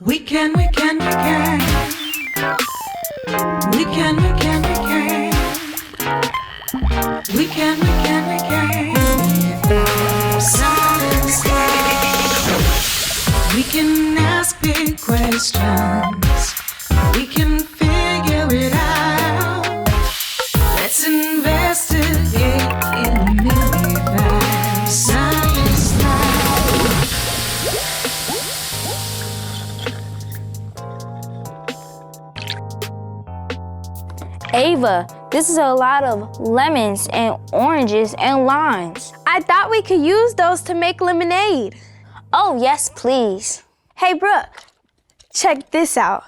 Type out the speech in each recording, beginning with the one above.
We can. We can. Science Lab. We can ask big questions. We can figure it out. Let's investigate in the Fab Science Lab. Ava, this is a lot of lemons and oranges and limes. I thought we could use those to make lemonade. Oh, yes, please. Hey, Brooke, check this out.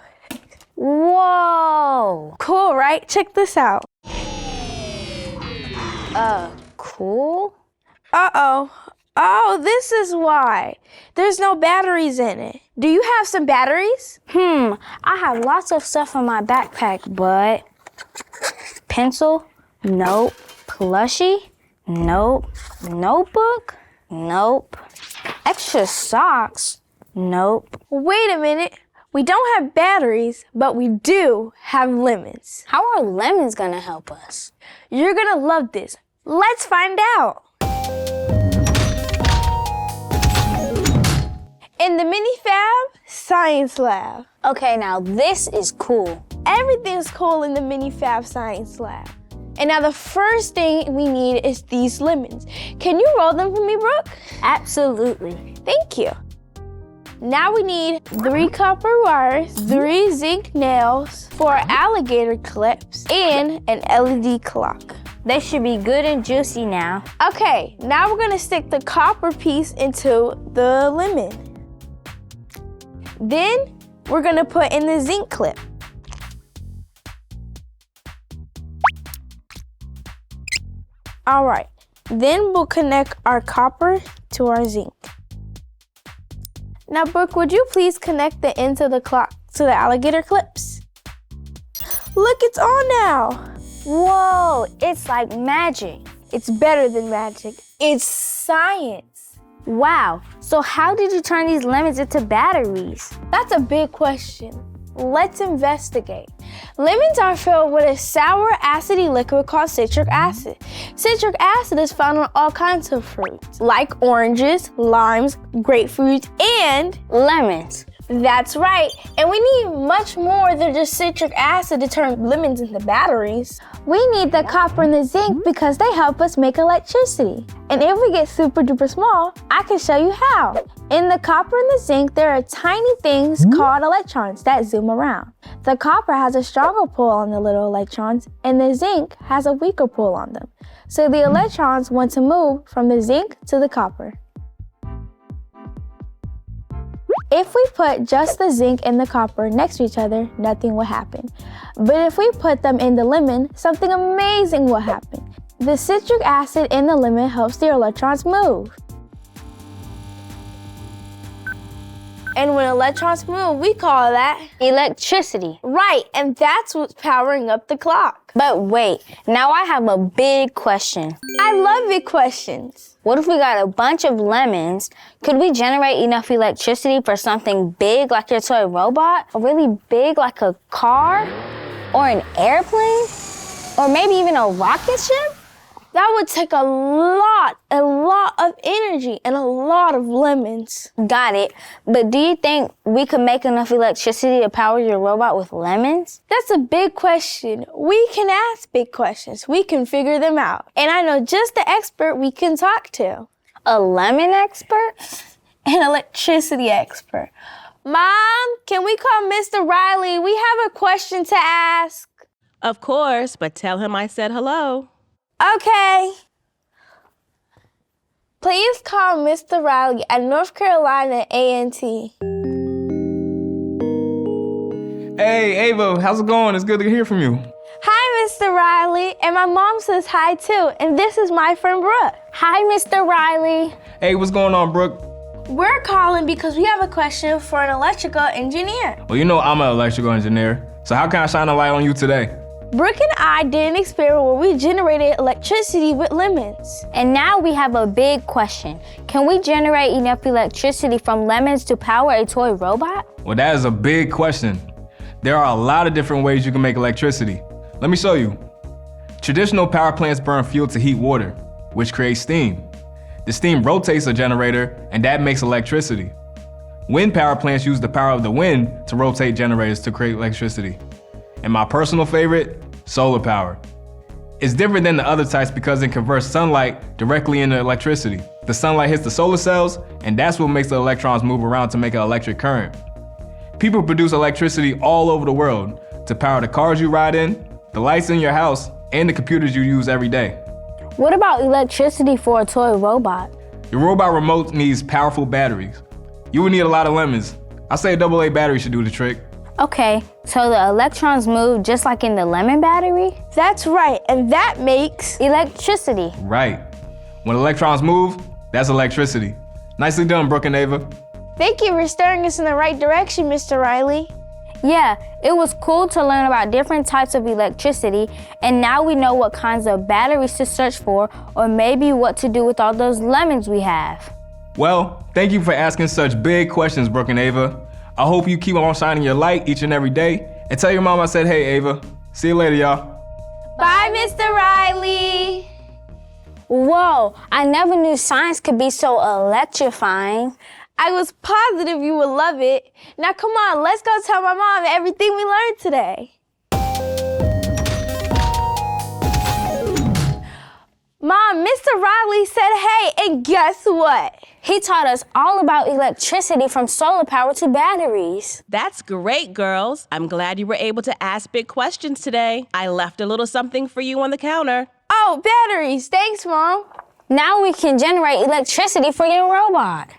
Whoa. Cool, right? Check this out. Cool? Uh-oh. Oh, this is why. There's no batteries in it. Do you have some batteries? I have lots of stuff in my backpack, but... Pencil? Nope. Plushie? Nope. Notebook? Nope. Extra socks? Nope. Wait a minute. We don't have batteries, but we do have lemons. How are lemons gonna help us? You're gonna love this. Let's find out. In the Mini Fab Science Lab. Okay, now this is cool. Everything's cool in the Mini Fab Science Lab. And now the first thing we need is these lemons. Can you roll them for me, Brooke? Absolutely. Thank you. Now we need 3 copper wires, 3 zinc nails, 4 alligator clips, and an LED clock. They should be good and juicy now. Okay, now we're gonna stick the copper piece into the lemon. Then we're gonna put in the zinc clip. All right, then we'll connect our copper to our zinc. Now, Brooke, would you please connect the ends of the clock to the alligator clips? Look, it's on now. Whoa, it's like magic. It's better than magic. It's science. Wow, so how did you turn these lemons into batteries? That's a big question. Let's investigate. Lemons are filled with a sour, acidy liquid called citric acid. Citric acid is found on all kinds of fruits, like oranges, limes, grapefruits, and lemons. That's right, and we need much more than just citric acid to turn lemons into batteries. We need the copper and the zinc because they help us make electricity. And if we get super duper small, I can show you how. In the copper and the zinc, there are tiny things called electrons that zoom around. The copper has a stronger pull on the little electrons, and the zinc has a weaker pull on them. So the electrons want to move from the zinc to the copper. If we put just the zinc and the copper next to each other, nothing will happen. But if we put them in the lemon, something amazing will happen. The citric acid in the lemon helps the electrons move. And when electrons move, we call that electricity. Right, and that's what's powering up the clock. But wait, now I have a big question. I love big questions. What if we got a bunch of lemons? Could we generate enough electricity for something big like your toy robot? Or really big like a car? Or an airplane? Or maybe even a rocket ship? That would take a lot of energy and a lot of lemons. Got it. But do you think we could make enough electricity to power your robot with lemons? That's a big question. We can ask big questions. We can figure them out. And I know just the expert we can talk to. A lemon expert? An electricity expert. Mom, can we call Mr. Riley? We have a question to ask. Of course, but tell him I said hello. Okay. Please call Mr. Riley at North Carolina A&T. Hey, Ava, how's it going? It's good to hear from you. Hi, Mr. Riley. And my mom says hi, too. And this is my friend, Brooke. Hi, Mr. Riley. Hey, what's going on, Brooke? We're calling because we have a question for an electrical engineer. Well, you know I'm an electrical engineer, so how can I shine a light on you today? Brooke and I did an experiment where we generated electricity with lemons. And now we have a big question. Can we generate enough electricity from lemons to power a toy robot? Well, that is a big question. There are a lot of different ways you can make electricity. Let me show you. Traditional power plants burn fuel to heat water, which creates steam. The steam rotates a generator, and that makes electricity. Wind power plants use the power of the wind to rotate generators to create electricity. And my personal favorite, solar power. It's different than the other types because it converts sunlight directly into electricity. The sunlight hits the solar cells, and that's what makes the electrons move around to make an electric current. People produce electricity all over the world to power the cars you ride in, the lights in your house, and the computers you use every day. What about electricity for a toy robot? Your robot remote needs powerful batteries. You would need a lot of lemons. I say a AA battery should do the trick. Okay, so the electrons move just like in the lemon battery? That's right, and that makes Electricity. Right. When electrons move, that's electricity. Nicely done, Brooke and Ava. Thank you for steering us in the right direction, Mr. Riley. Yeah, it was cool to learn about different types of electricity, and now we know what kinds of batteries to search for, or maybe what to do with all those lemons we have. Well, thank you for asking such big questions, Brooke and Ava. I hope you keep on shining your light each and every day, and tell your mom I said, hey, Ava. See you later, y'all. Bye, Mr. Riley. Whoa, I never knew science could be so electrifying. I was positive you would love it. Now come on, let's go tell my mom everything we learned today. Mom, Mr. Riley said hey, and guess what? He taught us all about electricity from solar power to batteries. That's great, girls. I'm glad you were able to ask big questions today. I left a little something for you on the counter. Oh, batteries. Thanks, Mom. Now we can generate electricity for your robot.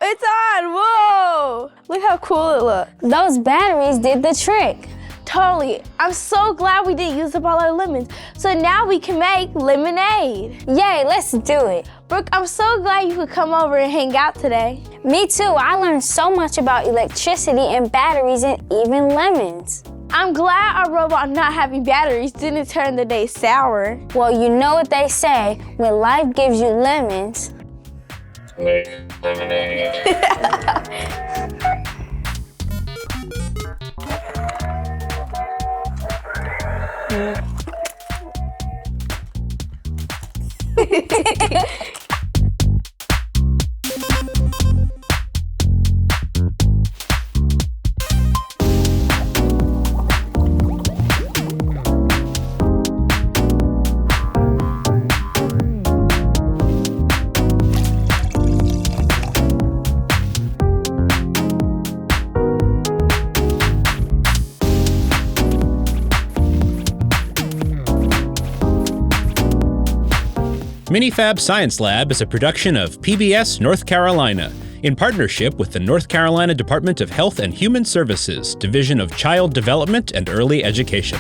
It's on. Whoa. Look how cool it looks. Those batteries did the trick. Totally. I'm so glad we didn't use up all our lemons. So now we can make lemonade. Yay, let's do it. Brooke, I'm so glad you could come over and hang out today. Me too. I learned so much about electricity and batteries and even lemons. I'm glad our robot not having batteries didn't turn the day sour. Well, you know what they say, when life gives you lemons. Lemonade. Mini Fab Science Lab is a production of PBS North Carolina in partnership with the North Carolina Department of Health and Human Services, Division of Child Development and Early Education.